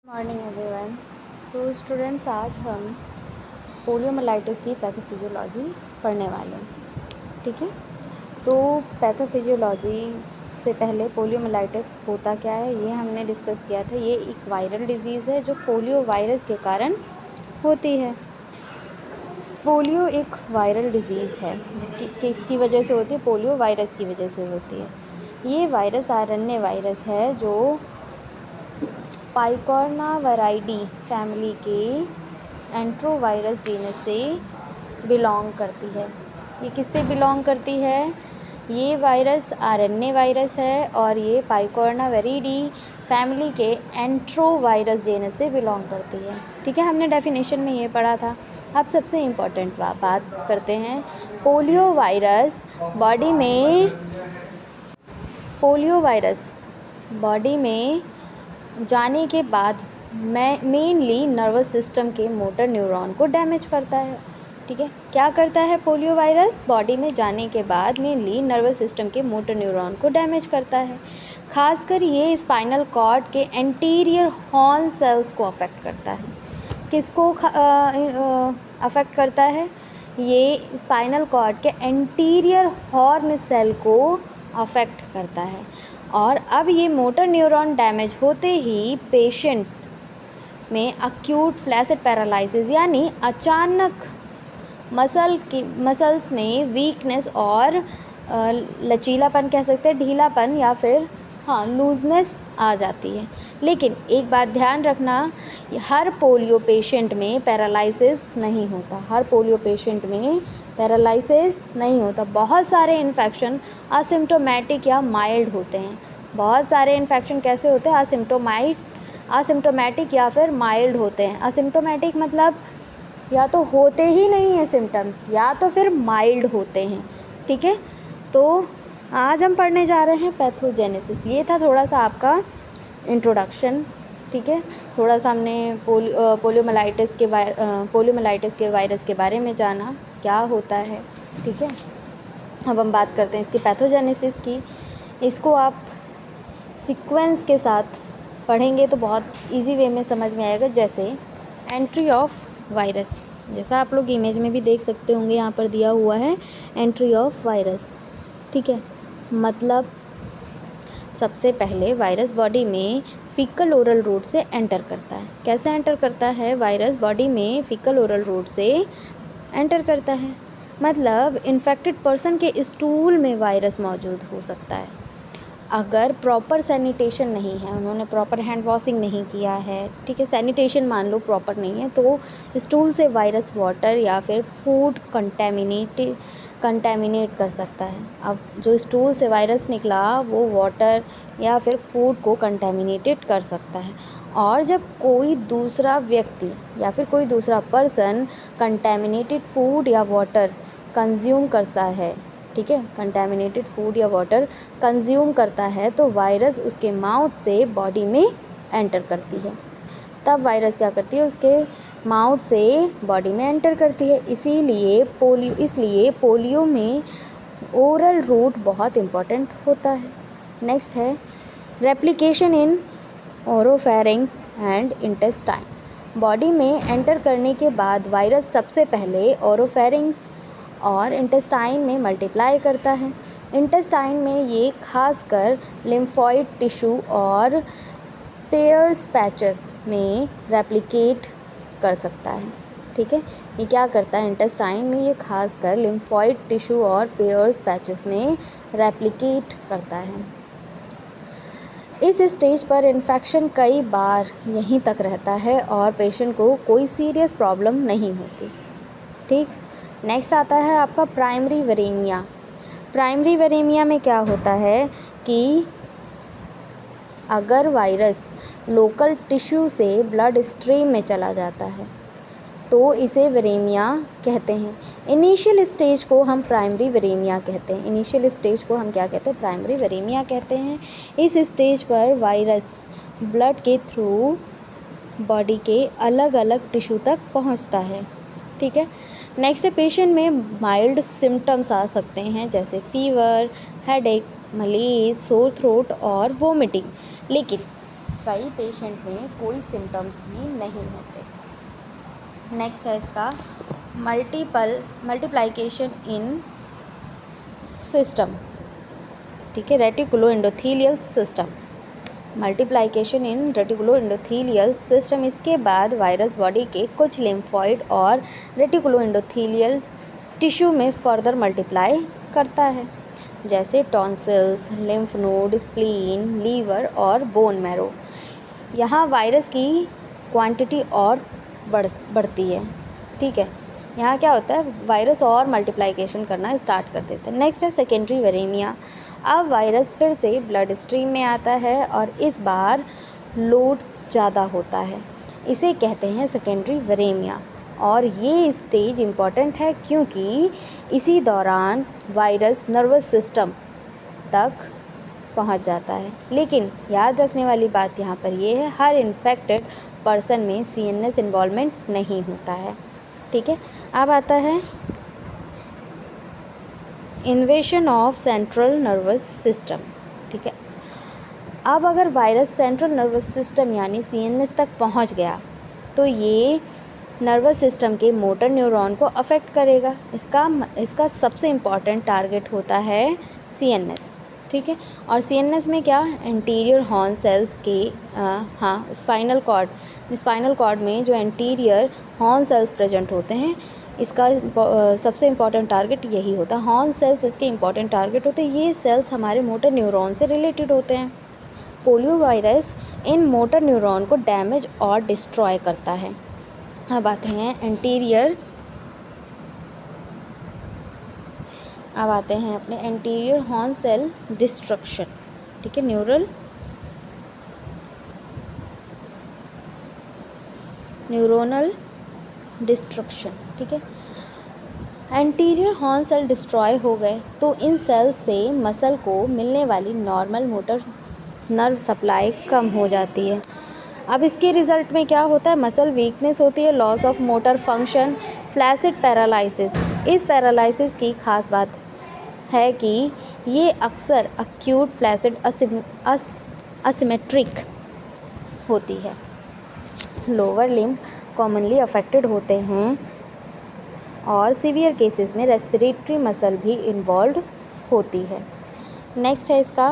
Morning everyone. So students, आज हम poliomyelitis की पैथोफिजियोलॉजी पढ़ने वाले हैं। ठीक है, तो पैथोफिजियोलॉजी से पहले पोलियोमाइलाइटिस होता क्या है ये हमने डिस्कस किया था। ये एक वायरल डिजीज़ है जो पोलियो वायरस के कारण होती है। पोलियो एक वायरल डिजीज़ है किसकी वजह से होती है? पोलियो वायरस की वजह से होती है। ये वायरस आरएनए वायरस है जो पाइकोर्नावायराइडी फैमिली के एंट्रोवायरस जीनस से बिलोंग करती है। ये किससे बिलोंग करती है? ये वायरस आरएनए वायरस है और ये पाइकोर्नावायराइडी फैमिली के एंट्रोवायरस जीनस से बिलोंग करती है। ठीक है, हमने डेफिनेशन में ये पढ़ा था। अब सबसे इम्पोर्टेंट बात करते हैं। पोलियो वायरस बॉडी में जाने के बाद मेनली नर्वस सिस्टम के मोटर न्यूरॉन को डैमेज करता है। ठीक है, क्या करता है? पोलियो वायरस बॉडी में जाने के बाद मेनली नर्वस सिस्टम के मोटर न्यूरॉन को डैमेज करता है। खासकर ये स्पाइनल कॉर्ड के एंटीरियर हॉर्न सेल्स को अफेक्ट करता है। किसको अफेक्ट करता है? ये स्पाइनल कॉर्ड के एंटीरियर हॉर्न सेल को अफेक्ट करता है। और अब ये मोटर न्यूरॉन डैमेज होते ही पेशेंट में अक्यूट फ्लैसिड पैरालिसिस यानी अचानक मसल्स में वीकनेस और लचीलापन कह सकते हैं, ढीलापन या फिर लूजनेस आ जाती है। लेकिन एक बात ध्यान रखना, हर पोलियो पेशेंट में पैरालिसिस नहीं होता। बहुत सारे इन्फेक्शन असिम्प्टोमेटिक या माइल्ड होते हैं। बहुत सारे इन्फेक्शन कैसे होते हैं? असिम्प्टोमेटिक या फिर माइल्ड होते हैं। असिम्प्टोमेटिक मतलब या तो होते ही नहीं है सिम्टम्स या तो फिर माइल्ड होते हैं। ठीक है, तो आज हम पढ़ने जा रहे हैं पैथोजेनेसिस। ये था थोड़ा सा आपका इंट्रोडक्शन। ठीक है, थोड़ा सा हमने पोलियोमाइलाइटिस के वायरस के बारे में जाना, क्या होता है। ठीक है, अब हम बात करते हैं इसकी पैथोजेनेसिस की। इसको आप सीक्वेंस के साथ पढ़ेंगे तो बहुत इजी वे में समझ में आएगा। जैसे एंट्री ऑफ वायरस, जैसा आप लोग इमेज में भी देख सकते होंगे, यहाँ पर दिया हुआ है एंट्री ऑफ वायरस। ठीक है, मतलब सबसे पहले वायरस बॉडी में फीकल ओरल रूट से एंटर करता है। कैसे एंटर करता है? वायरस बॉडी में फीकल ओरल रूट से एंटर करता है। मतलब इन्फेक्टेड पर्सन के स्टूल में वायरस मौजूद हो सकता है। अगर प्रॉपर सैनिटेशन नहीं है, उन्होंने प्रॉपर हैंड वॉशिंग नहीं किया है, ठीक है, सैनिटेशन मान लो प्रॉपर नहीं है, तो स्टूल से वायरस वाटर या फिर फूड कंटेमिनेट कर सकता है। अब जो स्टूल से वायरस निकला वो वाटर या फिर फूड को कंटेमिनेटेड कर सकता है। और जब कोई दूसरा व्यक्ति या फिर कोई दूसरा पर्सन कंटेमिनेटेड फूड या वाटर कंज्यूम करता है, ठीक है, कंटेमिनेटेड फूड या वाटर कंज्यूम करता है, तो वायरस उसके माउथ से बॉडी में एंटर करती है। तब वायरस क्या करती है? उसके माउथ से बॉडी में एंटर करती है। इसलिए पोलियो में ओरल रूट बहुत इम्पॉर्टेंट होता है। नेक्स्ट है replication in oropharynx and intestine. Body में एंटर करने के बाद वायरस सबसे पहले ओरोफेरिंक्स और इंटेस्टाइन में मल्टीप्लाई करता है। इंटेस्टाइन में ये खासकर लिम्फोइड टिश्यू और पेयर्स पैचेस में रेप्लिकेट कर सकता है। ठीक है, ये क्या करता है? इंटेस्टाइन में ये खासकर लिम्फोइड टिश्यू और पेयर्स पैचेस में रेप्लिकेट करता है। इस स्टेज पर इन्फेक्शन कई बार यहीं तक रहता है और पेशेंट को कोई सीरियस प्रॉब्लम नहीं होती। ठीक, नेक्स्ट आता है आपका प्राइमरी वेरेमिया। प्राइमरी वेरेमिया में क्या होता है कि अगर वायरस लोकल टिश्यू से ब्लड स्ट्रीम में चला जाता है तो इसे वेरेमिया कहते हैं। इनिशियल स्टेज को हम प्राइमरी वेरेमिया कहते हैं। इनिशियल स्टेज को हम क्या कहते हैं? प्राइमरी वेरेमिया कहते हैं। इस स्टेज पर वायरस ब्लड के थ्रू बॉडी के अलग अलग टिश्यू तक पहुंचता है। ठीक है, नेक्स्ट पेशेंट में माइल्ड सिम्टम्स आ सकते हैं, जैसे फीवर, हेडेक, मलेज, सोर थ्रोट और वोमिटिंग। लेकिन कई पेशेंट में कोई सिम्टम्स भी नहीं होते। नेक्स्ट है इसका मल्टीप्लिकेशन इन सिस्टम, ठीक है, reticulo endothelial system, multiplication in reticulo endothelial system. इसके बाद वायरस बॉडी के कुछ लिम्फॉइड और रेटिकुलो एंडोथीलियल टिश्यू में फर्दर मल्टीप्लाई करता है, जैसे tonsils, lymph node, spleen, liver और बोन मैरो। यहाँ वायरस की क्वांटिटी और बढ़ती है, ठीक है। यहाँ क्या होता है, वायरस और मल्टीप्लिकेशन करना स्टार्ट कर देते हैं। नेक्स्ट है सेकेंडरी वेरेमिया। अब वायरस फिर से ब्लड स्ट्रीम में आता है और इस बार लोड ज़्यादा होता है, इसे कहते हैं सेकेंडरी वेरेमिया। और ये स्टेज इम्पॉर्टेंट है क्योंकि इसी दौरान वायरस नर्वस सिस्टम तक पहुंच जाता है। लेकिन याद रखने वाली बात यहाँ पर ये है, हर इन्फेक्टेड पर्सन में CNS इन्वॉल्वमेंट नहीं होता है, ठीक है। अब आता है इन्वेशन ऑफ सेंट्रल नर्वस सिस्टम, ठीक है। अब अगर वायरस सेंट्रल नर्वस सिस्टम यानी CNS तक पहुंच गया तो ये नर्वस सिस्टम के मोटर न्यूरॉन को अफेक्ट करेगा। इसका सबसे इम्पॉर्टेंट टारगेट होता है CNS, ठीक है। और CNS में क्या, एंटीरियर हॉर्न सेल्स के स्पाइनल कॉर्ड में जो एंटीरियर हॉर्न सेल्स प्रेजेंट होते हैं, इसका सबसे इम्पॉर्टेंट टारगेट यही होता है। हॉर्न सेल्स इसके इम्पॉर्टेंट टारगेट होते हैं। ये सेल्स हमारे मोटर न्यूरॉन से रिलेटेड होते हैं। Polio virus in motor neuron को डैमेज और डिस्ट्रॉय करता है। अब आते हैं अपने एंटीरियर हॉर्न सेल डिस्ट्रक्शन, ठीक है, न्यूरोनल डिस्ट्रक्शन, ठीक है। एंटीरियर हॉर्न सेल डिस्ट्रॉय हो गए तो इन सेल्स से मसल को मिलने वाली नॉर्मल मोटर नर्व सप्लाई कम हो जाती है। अब इसके रिज़ल्ट में क्या होता है, मसल वीकनेस होती है, loss of motor function, flaccid paralysis. इस पैरालिसिस की खास बात है कि ये अक्सर एक्यूट फ्लैसिड असिमेट्रिक होती है। लोअर लिम्ब कॉमनली अफेक्टेड होते हैं और सीवियर केसेस में रेस्पिरेटरी मसल भी इन्वॉल्व होती है। नेक्स्ट है इसका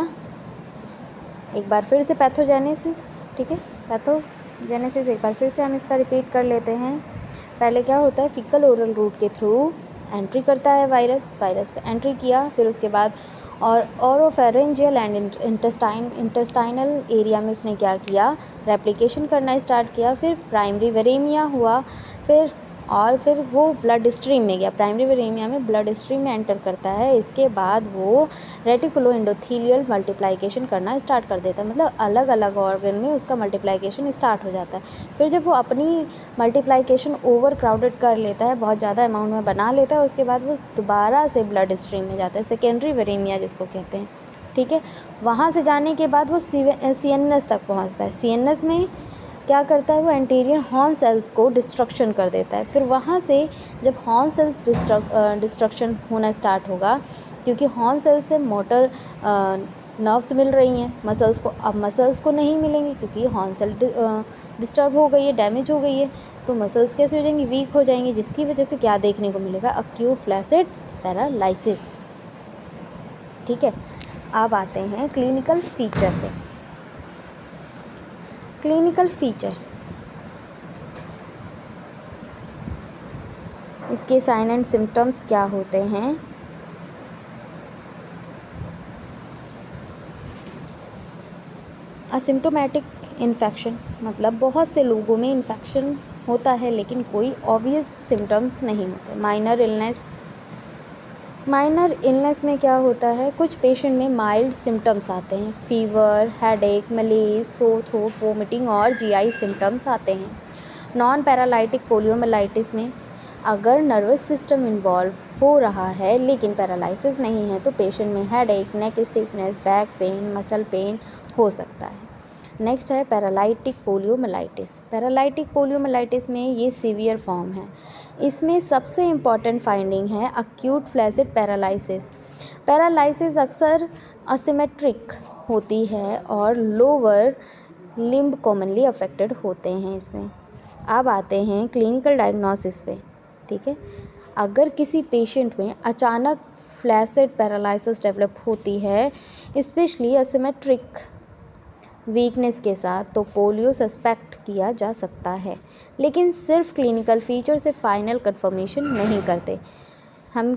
एक बार फिर से पैथोजेनेसिस, ठीक है। पैथोजेनेसिस एक बार फिर से हम इसका रिपीट कर लेते हैं। पहले क्या होता है, फीकल ओरल रूट के थ्रू एंट्री करता है वायरस का एंट्री किया, फिर उसके बाद और ओरोफेरेंजियल एंड इंटेस्टाइनल एरिया में उसने क्या किया, रेप्लिकेशन करना स्टार्ट किया। फिर प्राइमरी वेरेमिया हुआ, फिर वो ब्लड स्ट्रीम में गया। प्राइमरी वेरेमिया में ब्लड स्ट्रीम में एंटर करता है। इसके बाद वो रेटिकुलो एंडोथीलियल मल्टीप्लिकेशन करना स्टार्ट कर देता है, मतलब अलग अलग ऑर्गन में उसका मल्टीप्लिकेशन स्टार्ट हो जाता है। फिर जब वो अपनी मल्टीप्लिकेशन ओवर क्राउडेड कर लेता है, बहुत ज़्यादा अमाउंट में बना लेता है, उसके बाद वो दोबारा से ब्लड स्ट्रीम में जाता है, सेकेंडरी वेरेमिया जिसको कहते हैं, ठीक है। वहाँ से जाने के बाद वो CNS तक पहुँचता है। CNS में क्या करता है, वो एंटीरियर हॉर्न सेल्स को डिस्ट्रक्शन कर देता है। फिर वहाँ से जब हॉर्न सेल्स डिस्ट्रक्शन होना स्टार्ट होगा, क्योंकि हॉर्न सेल्स से मोटर नर्व्स मिल रही हैं मसल्स को, अब मसल्स को नहीं मिलेंगे क्योंकि हॉर्न सेल डिस्टर्ब हो गई है, डैमेज हो गई है, तो मसल्स कैसे हो जाएंगी, वीक हो जाएंगी, जिसकी वजह से क्या देखने को मिलेगा, एक्यूट फ्लैसिड पैरालिसिस, ठीक है। अब आते हैं क्लिनिकल फीचर पे। क्लिनिकल फीचर, इसके साइन एंड सिम्टम्स क्या होते हैं। असिम्टोमेटिक इन्फेक्शन, मतलब बहुत से लोगों में इन्फेक्शन होता है लेकिन कोई ऑब्वियस सिम्टम्स नहीं होते। माइनर इलनेस में क्या होता है, कुछ पेशेंट में माइल्ड सिम्टम्स आते हैं, fever, headache, मलेज, sore throat, vomiting और GI सिम्टम्स आते हैं। नॉन पैरालाइटिक पोलियोमाइलाइटिस में अगर नर्वस सिस्टम इन्वॉल्व हो रहा है लेकिन पैरालिसिस नहीं है तो पेशेंट में headache, neck stiffness, back pain, muscle pain हो सकता है। नेक्स्ट है पैरालाइटिक पोलियोमाइलाइटिस। पैरालाइटिक पोलियोमाइलाइटिस में ये सीवियर फॉर्म है। इसमें सबसे इम्पॉर्टेंट फाइंडिंग है एक्यूट फ्लैसिड पैरालिसिस। पैरालिसिस अक्सर असिमेट्रिक होती है और लोअर लिम्ब कॉमनली अफेक्टेड होते हैं इसमें। अब आते हैं क्लिनिकल डायग्नोसिस पे, ठीक है। अगर किसी पेशेंट में अचानक फ्लैसिड पैरालिसिस डेवलप होती है, स्पेशली असिमेट्रिक वीकनेस के साथ, तो पोलियो सस्पेक्ट किया जा सकता है, लेकिन सिर्फ क्लिनिकल फीचर से फाइनल कंफर्मेशन नहीं करते। हम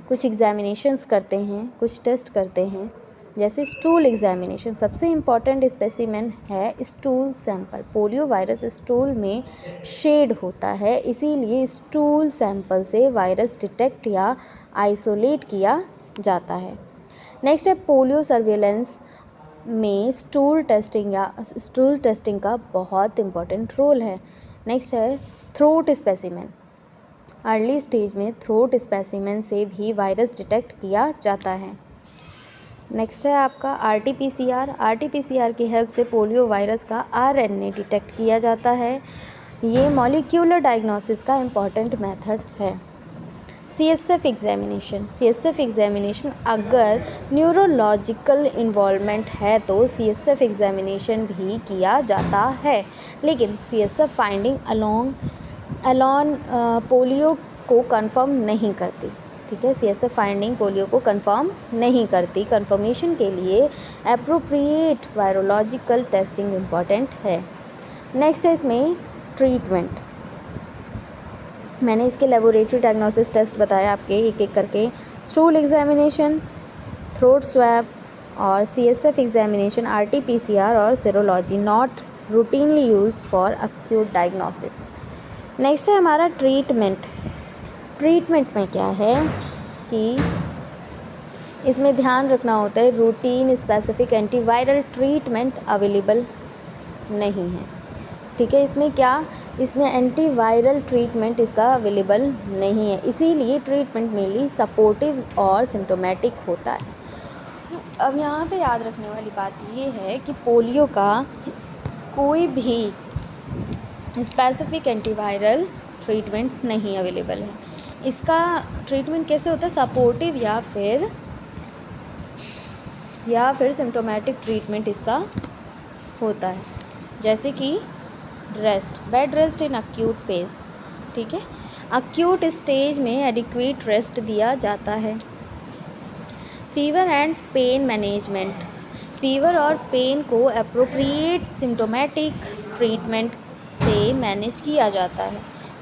कुछ एग्जामिनेशंस करते हैं, कुछ टेस्ट करते हैं, जैसे स्टूल एग्जामिनेशन। सबसे इम्पॉर्टेंट स्पेसिमेन है stool sample. Polio virus stool में शेड होता है, इसीलिए स्टूल सैंपल से वायरस डिटेक्ट या आइसोलेट किया जाता है। नेक्स्ट है पोलियो सर्विलेंस में स्टूल टेस्टिंग का बहुत इम्पोर्टेंट रोल है। नेक्स्ट है थ्रोट स्पेसिमेन। अर्ली स्टेज में थ्रोट स्पेसिमेन से भी वायरस डिटेक्ट किया जाता है। नेक्स्ट है आपका आरटीपीसीआर की हेल्प से पोलियो वायरस का आरएनए डिटेक्ट किया जाता है। ये मॉलिक्यूलर डायग्नोसिस का इम्पॉर्टेंट मेथड है। सीएसएफ एग्जामिनेशन अगर न्यूरोलॉजिकल इन्वॉल्वमेंट है तो सीएसएफ एग्जामिनेशन भी किया जाता है, लेकिन सीएसएफ फाइंडिंग अलोन पोलियो को कंफर्म नहीं करती, ठीक है। सीएसएफ फाइंडिंग पोलियो को कंफर्म नहीं करती। कंफर्मेशन के लिए एप्रोप्रिएट वायरोलॉजिकल टेस्टिंग इम्पॉर्टेंट है। नेक्स्ट है इसमें ट्रीटमेंट। मैंने इसके लेबोरेटरी डायग्नोसिस टेस्ट बताया आपके एक एक करके। स्टूल एग्जामिनेशन, थ्रोट स्वैब और सीएसएफ एग्जामिनेशन, आरटीपीसीआर और serology not routinely used for acute diagnosis. Next है हमारा ट्रीटमेंट में क्या है कि इसमें ध्यान रखना होता है routine specific antiviral treatment available नहीं है, ठीक है। इसमें एंटीवायरल ट्रीटमेंट इसका अवेलेबल नहीं है, इसीलिए ट्रीटमेंट मेनली सपोर्टिव और सिम्टोमेटिक होता है। अब यहाँ पे याद रखने वाली बात ये है कि पोलियो का कोई भी स्पेसिफिक एंटीवायरल ट्रीटमेंट नहीं अवेलेबल है। इसका ट्रीटमेंट कैसे होता है, सपोर्टिव या फिर सिम्टोमेटिक ट्रीटमेंट इसका होता है, जैसे कि bed rest in acute phase, ठीक है। एक्यूट स्टेज में एडिक्वेट रेस्ट दिया जाता है। Fever and pain management, fever और पेन को एप्रोप्रिएट सिम्टोमेटिक ट्रीटमेंट से मैनेज किया जाता है।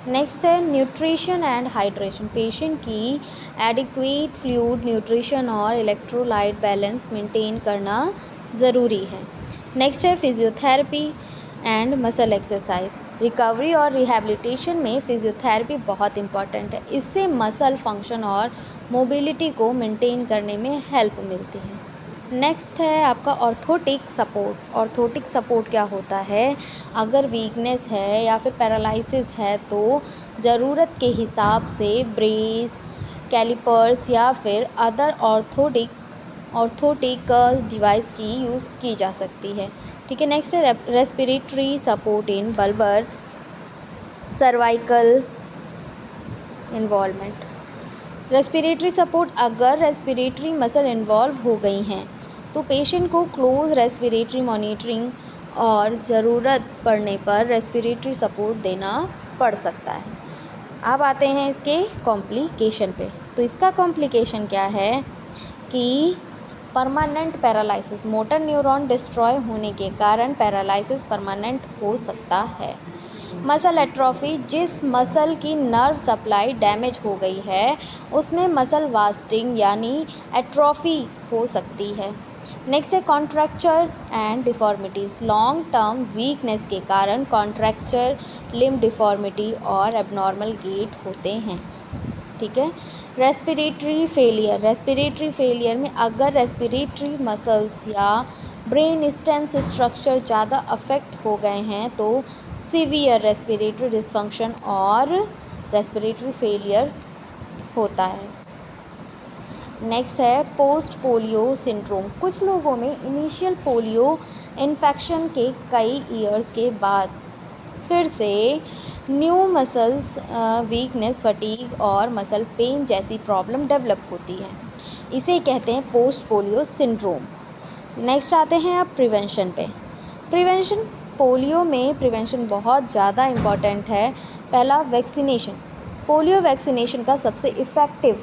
नेक्स्ट है न्यूट्रिशन एंड हाइड्रेशन, पेशेंट की एडिक्वेट फ्लूइड न्यूट्रिशन और इलेक्ट्रोलाइट बैलेंस मेंटेन करना ज़रूरी है। नेक्स्ट है physiotherapy and muscle exercise, recovery और रिहैबिलिटेशन में फिजियोथेरेपी बहुत इंपॉर्टेंट है। इससे मसल फंक्शन और मोबिलिटी को मेंटेन करने में हेल्प मिलती है। नेक्स्ट है आपका ऑर्थोटिक सपोर्ट क्या होता है, अगर वीकनेस है या फिर पैरालिसिस है तो ज़रूरत के हिसाब से ब्रेस, कैलिपर्स या फिर अदर ऑर्थोटिक डिवाइस की यूज़ की जा सकती है, ठीक है। नेक्स्ट है respiratory support in bulbar cervical involvement. Respiratory support, अगर रेस्पिरेटरी मसल इन्वॉल्व हो गई हैं तो पेशेंट को क्लोज रेस्पिरेटरी मॉनिटरिंग और ज़रूरत पड़ने पर रेस्पिरेटरी सपोर्ट देना पड़ सकता है। अब आते हैं इसके कॉम्प्लिकेशन पे। तो इसका कॉम्प्लिकेशन क्या है कि permanent paralysis, motor neuron destroy होने के कारण पैरालिसिस परमानेंट हो सकता है। मसल एट्रोफी, जिस मसल की नर्व सप्लाई डैमेज हो गई है उसमें मसल वास्टिंग यानी एट्रोफी हो सकती है। नेक्स्ट है contracture and deformities, long term weakness के कारण कॉन्ट्रैक्चर, लिम्ब डिफॉर्मिटी और एबनॉर्मल गेट होते हैं, ठीक है। रेस्पिरेटरी फेलियर में अगर रेस्पिरेटरी मसल्स या ब्रेन स्टेम्स स्ट्रक्चर ज़्यादा अफेक्ट हो गए हैं तो सीवियर रेस्पिरेटरी डिसफंक्शन और रेस्पिरेटरी फेलियर होता है। नेक्स्ट है पोस्ट पोलियो सिंड्रोम, कुछ लोगों में इनिशियल पोलियो इन्फेक्शन के कई ईयर्स के बाद फिर से न्यू मसल्स वीकनेस, फटीग और मसल पेन जैसी प्रॉब्लम डेवलप होती है, इसे कहते हैं पोस्ट पोलियो सिंड्रोम। नेक्स्ट आते हैं अब प्रिवेंशन पे। प्रिवेंशन, पोलियो में प्रिवेंशन बहुत ज़्यादा इम्पॉर्टेंट है। पहला, वैक्सीनेशन। पोलियो वैक्सीनेशन का सबसे इफ़ेक्टिव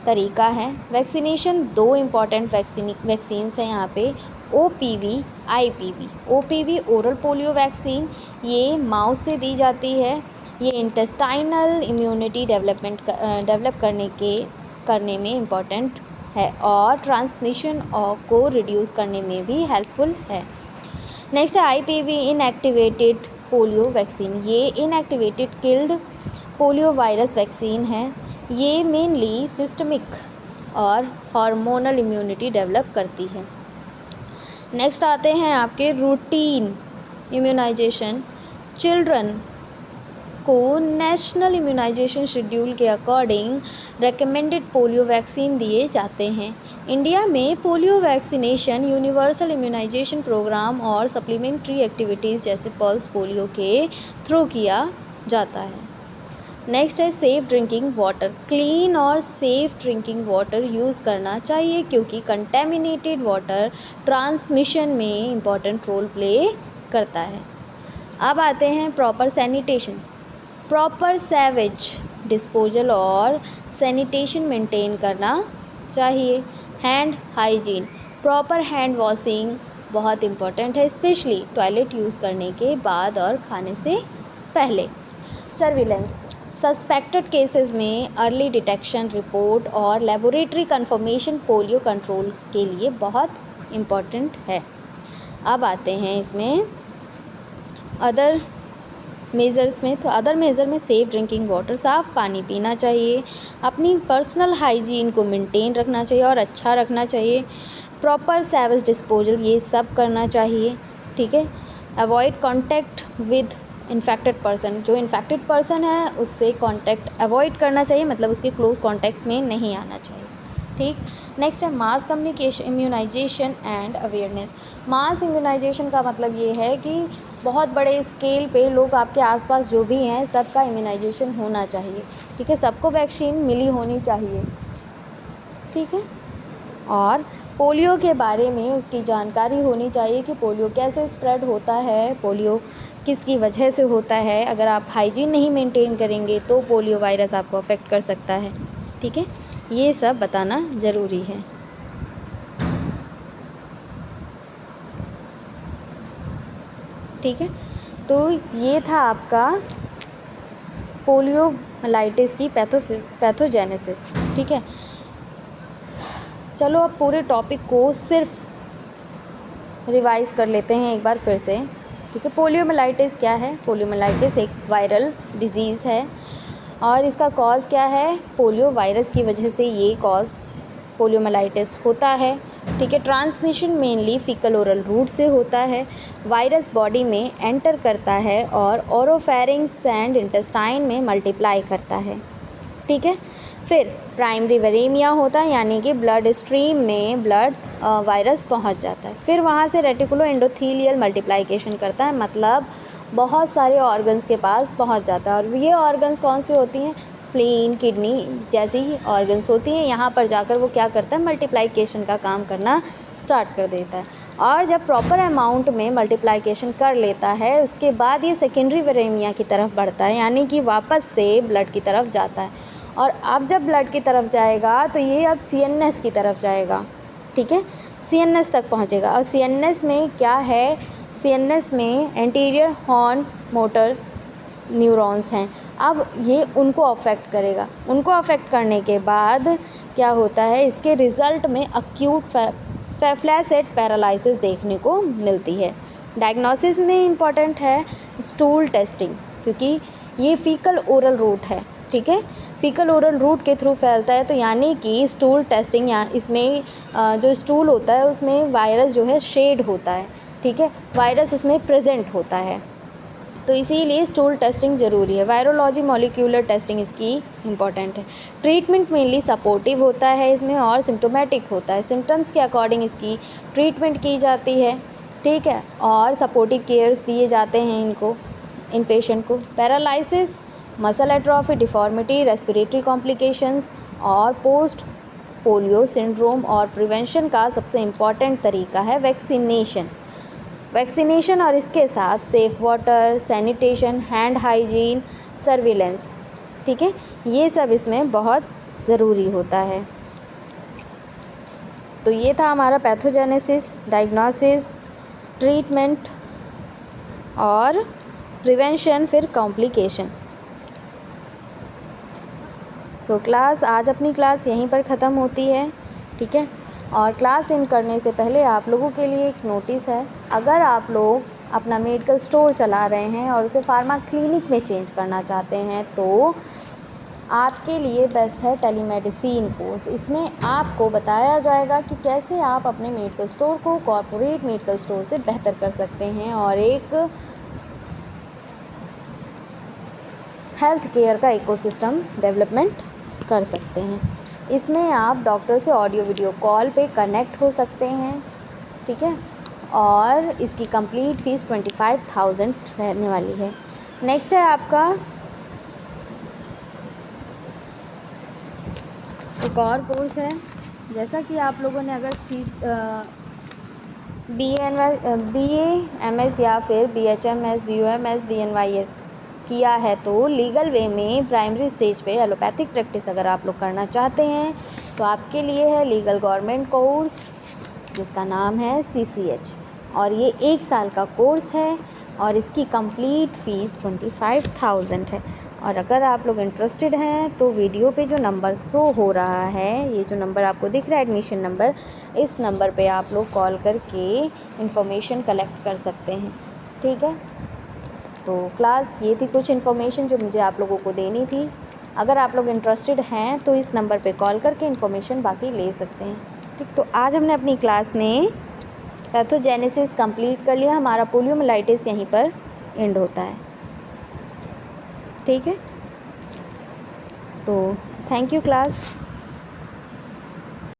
तरीका है। वैक्सीनेशन 2 इम्पॉर्टेंट वैक्सीन्स हैं यहाँ पे, OPV, IPV। OPV oral polio vaccine, ये माउथ से दी जाती है। ये इंटेस्टाइनल इम्यूनिटी डेवलप करने में इम्पॉर्टेंट है और ट्रांसमिशन को रिड्यूस करने में भी हेल्पफुल है। नेक्स्ट है IPV, इनएक्टिवेटेड पोलियो वैक्सीन। ये inactivated killed polio virus vaccine है। ये मेनली सिस्टमिक और हार्मोनल इम्यूनिटी डेवलप करती है। नेक्स्ट आते हैं आपके रूटीन इम्यूनाइजेशन। चिल्ड्रन को नेशनल इम्यूनाइजेशन शेड्यूल के अकॉर्डिंग रेकमेंडेड पोलियो वैक्सीन दिए जाते हैं। इंडिया में polio vaccination universal immunisation programme और सप्लीमेंट्री एक्टिविटीज़ जैसे पल्स पोलियो के थ्रू किया जाता है। नेक्स्ट है सेफ़ ड्रिंकिंग वाटर। क्लीन और सेफ़ ड्रिंकिंग वाटर यूज़ करना चाहिए क्योंकि कंटेमिनेटेड वाटर ट्रांसमिशन में इम्पॉर्टेंट रोल प्ले करता है। अब आते हैं proper sanitation. Proper sewage disposal और सैनिटेशन मेंटेन करना चाहिए। Hand hygiene, proper hand washing बहुत इम्पॉर्टेंट है, स्पेशली टॉयलेट यूज़ करने के बाद और खाने से पहले। सर्विलेंस, सस्पेक्टेड केसेस में अर्ली डिटेक्शन, रिपोर्ट और लेबोरेटरी कंफर्मेशन पोलियो कंट्रोल के लिए बहुत इम्पॉर्टेंट है। अब आते हैं इसमें अदर मेज़र्स में। तो अदर मेज़र में सेफ़ ड्रिंकिंग वाटर, साफ़ पानी पीना चाहिए, अपनी पर्सनल हाइजीन को मेंटेन रखना चाहिए और अच्छा रखना चाहिए, प्रॉपर सेवेज डिस्पोजल ये सब करना चाहिए, ठीक है। Avoid contact with infected person, जो इन्फेक्टेड पर्सन है उससे कांटेक्ट अवॉइड करना चाहिए, मतलब उसके क्लोज कांटेक्ट में नहीं आना चाहिए, ठीक। नेक्स्ट है mass communication immunisation and awareness. Mass immunisation का मतलब ये है कि बहुत बड़े स्केल पे लोग आपके आसपास जो भी हैं सबका इम्यूनाइजेशन होना चाहिए, ठीक है, सबको वैक्सीन मिली होनी चाहिए, ठीक है। और पोलियो के बारे में उसकी जानकारी होनी चाहिए कि पोलियो कैसे स्प्रेड होता है, पोलियो किसकी वजह से होता है। अगर आप हाइजीन नहीं मेंटेन करेंगे तो पोलियो वायरस आपको अफेक्ट कर सकता है, ठीक है। ये सब बताना ज़रूरी है। ठीक है, तो ये था आपका पोलियोमाइलाइटिस की पैथोजेनेसिस, ठीक है। चलो अब पूरे टॉपिक को सिर्फ रिवाइज कर लेते हैं एक बार फिर से, ठीक है। पोलियोमाइलाइटिस क्या है? पोलियोमाइलाइटिस एक वायरल डिजीज़ है और इसका कॉज क्या है? पोलियो वायरस की वजह से ये कॉज पोलियोमाइलाइटिस होता है, ठीक है। Transmission mainly faecal oral route से होता है। वायरस बॉडी में एंटर करता है और ओरोफेरिंक्स एंड इंटेस्टाइन में मल्टीप्लाई करता है, ठीक है। फिर प्राइमरी वेरेमिया होता है, यानी कि ब्लड स्ट्रीम में ब्लड वायरस पहुंच जाता है। फिर वहां से रेटिकुलो एंडोथीलियल मल्टीप्लिकेशन करता है, मतलब बहुत सारे ऑर्गन्स के पास पहुंच जाता है। और ये ऑर्गन्स कौन सी होती हैं? स्प्लीन, किडनी जैसी ऑर्गन्स होती हैं। यहाँ पर जाकर वो क्या करता है? मल्टीप्लिकेशन का काम करना स्टार्ट कर देता है। और जब प्रॉपर अमाउंट में मल्टीप्लिकेशन कर लेता है उसके बाद ये सेकेंडरी वेरेमिया की तरफ बढ़ता है, यानी कि वापस से ब्लड की तरफ जाता है। और अब जब ब्लड की तरफ जाएगा तो ये अब CNS की तरफ जाएगा, ठीक है, CNS तक पहुंचेगा। और CNS में क्या है? CNS में एंटीरियर हॉर्न मोटर न्यूरॉन्स हैं। अब ये उनको अफेक्ट करेगा। उनको अफेक्ट करने के बाद क्या होता है? इसके रिज़ल्ट में अक्यूट फ्लैसेट पैरालिसिस देखने को मिलती है। डायग्नोसिस में इम्पॉर्टेंट है स्टूल टेस्टिंग, क्योंकि ये फीकल ओरल रूट है, ठीक है, फीकल ओरल रूट के थ्रू फैलता है। तो यानी कि स्टूल टेस्टिंग, या इसमें जो स्टूल होता है उसमें वायरस जो है शेड होता है, ठीक है, वायरस उसमें प्रेजेंट होता है, तो इसीलिए स्टूल टेस्टिंग ज़रूरी है। वायरोलॉजी मॉलिक्यूलर टेस्टिंग इसकी इम्पॉर्टेंट है। ट्रीटमेंट मेनली सपोर्टिव होता है इसमें और सिम्टोमेटिक होता है। सिम्टम्स के अकॉर्डिंग इसकी ट्रीटमेंट की जाती है, ठीक है, और सपोर्टिव केयर्स दिए जाते हैं इन पेशेंट को। Paralysis, muscle atrophy, deformity, respiratory complications और पोस्ट पोलियो सिंड्रोम और प्रिवेंशन का सबसे इम्पॉर्टेंट तरीका है वैक्सीनेशन। वैक्सीनेशन और इसके साथ safe water, sanitation, hand hygiene, surveillance, ठीक है, ये सब इसमें बहुत ज़रूरी होता है। तो ये था हमारा पैथोजेनेसिस, डायग्नोसिस, ट्रीटमेंट और प्रिवेंशन, फिर कॉम्प्लिकेशन। सो क्लास, आज अपनी क्लास यहीं पर ख़त्म होती है, ठीक है। और क्लास इन करने से पहले आप लोगों के लिए एक नोटिस है, अगर आप लोग अपना मेडिकल स्टोर चला रहे हैं और उसे फार्मा क्लिनिक में चेंज करना चाहते हैं तो आपके लिए बेस्ट है टेलीमेडिसिन कोर्स। इसमें आपको बताया जाएगा कि कैसे आप अपने मेडिकल स्टोर को कॉर्पोरेट मेडिकल स्टोर से बेहतर कर सकते हैं और एक हेल्थ केयर का इकोसिस्टम डेवलपमेंट कर सकते हैं। इसमें आप डॉक्टर से ऑडियो वीडियो कॉल पे कनेक्ट हो सकते हैं, ठीक है, और इसकी कंप्लीट फ़ीस 25,000 रहने वाली है। नेक्स्ट है आपका एक और कोर्स है, जैसा कि आप लोगों ने अगर फीस BA MS या फिर BHMS, BUMS, BNYS किया है तो लीगल वे में प्राइमरी स्टेज पे एलोपैथिक प्रैक्टिस अगर आप लोग करना चाहते हैं तो आपके लिए है लीगल गवर्नमेंट कोर्स जिसका नाम है CCH, और ये 1 साल का कोर्स है और इसकी कंप्लीट फ़ीस 25,000 है। और अगर आप लोग इंटरेस्टेड हैं तो वीडियो पे जो नंबर शो हो रहा है, ये जो नंबर आपको दिख रहा है एडमिशन नंबर, इस नंबर पे आप लोग कॉल करके इन्फॉर्मेशन कलेक्ट कर सकते हैं, ठीक है। तो क्लास ये थी कुछ इन्फॉर्मेशन जो मुझे आप लोगों को देनी थी। अगर आप लोग इंटरेस्टेड हैं तो इस नंबर पे कॉल करके इन्फॉर्मेशन बाकी ले सकते हैं, ठीक। तो आज हमने अपनी क्लास में पैथोजेनेसिस कंप्लीट कर लिया, हमारा पोलियोमाइलाइटिस यहीं पर एंड होता है, ठीक है। तो थैंक यू क्लास।